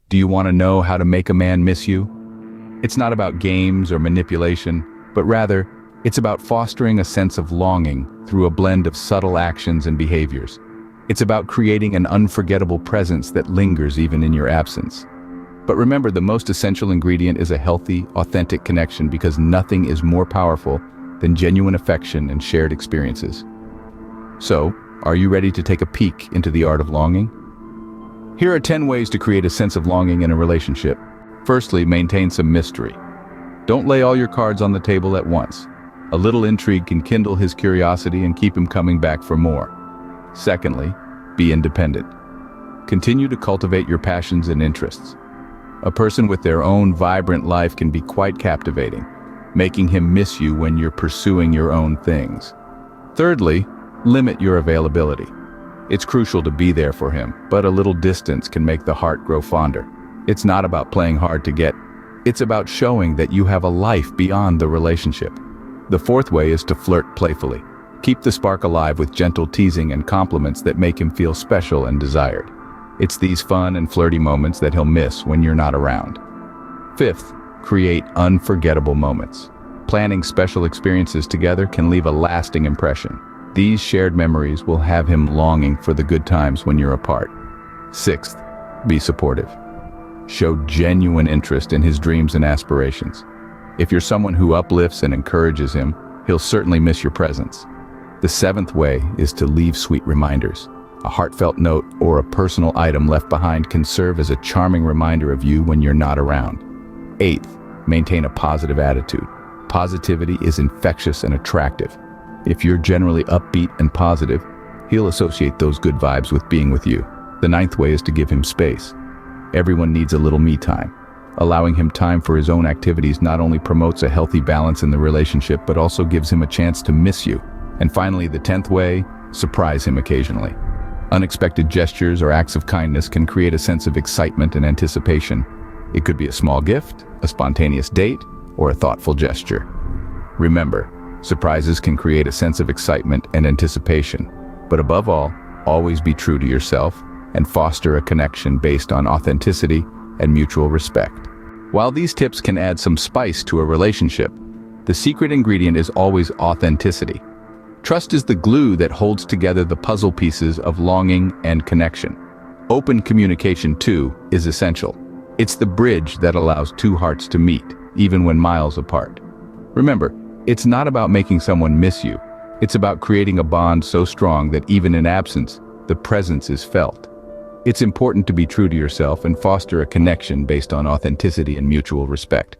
Do you want to know how to make a man miss you? It's not about games or manipulation, but rather, it's about fostering a sense of longing through a blend of subtle actions and behaviors. It's about creating an unforgettable presence that lingers even in your absence. But remember, the most essential ingredient is a healthy, authentic connection, because nothing is more powerful than genuine affection and shared experiences. So, are you ready to take a peek into the art of longing? Here are 10 ways to create a sense of longing in a relationship. Firstly, maintain some mystery. Don't lay all your cards on the table at once. A little intrigue can kindle his curiosity and keep him coming back for more. Secondly, be independent. Continue to cultivate your passions and interests. A person with their own vibrant life can be quite captivating, making him miss you when you're pursuing your own things. Thirdly, limit your availability. It's crucial to be there for him, but a little distance can make the heart grow fonder. It's not about playing hard to get. It's about showing that you have a life beyond the relationship. The fourth way is to flirt playfully. Keep the spark alive with gentle teasing and compliments that make him feel special and desired. It's these fun and flirty moments that he'll miss when you're not around. Fifth, create unforgettable moments. Planning special experiences together can leave a lasting impression. These shared memories will have him longing for the good times when you're apart. Sixth, be supportive. Show genuine interest in his dreams and aspirations. If you're someone who uplifts and encourages him, he'll certainly miss your presence. The seventh way is to leave sweet reminders. A heartfelt note or a personal item left behind can serve as a charming reminder of you when you're not around. Eighth, maintain a positive attitude. Positivity is infectious and attractive. If you're generally upbeat and positive, he'll associate those good vibes with being with you. The ninth way is to give him space. Everyone needs a little me time. Allowing him time for his own activities not only promotes a healthy balance in the relationship, but also gives him a chance to miss you. And finally, the 10th way, surprise him occasionally. Unexpected gestures or acts of kindness can create a sense of excitement and anticipation. It could be a small gift, a spontaneous date, or a thoughtful gesture. Remember, surprises can create a sense of excitement and anticipation, but above all, always be true to yourself and foster a connection based on authenticity and mutual respect. While these tips can add some spice to a relationship, the secret ingredient is always authenticity. Trust is the glue that holds together the puzzle pieces of longing and connection. Open communication, too, is essential. It's the bridge that allows two hearts to meet, even when miles apart. Remember, it's not about making someone miss you. It's about creating a bond so strong that even in absence, the presence is felt. It's important to be true to yourself and foster a connection based on authenticity and mutual respect.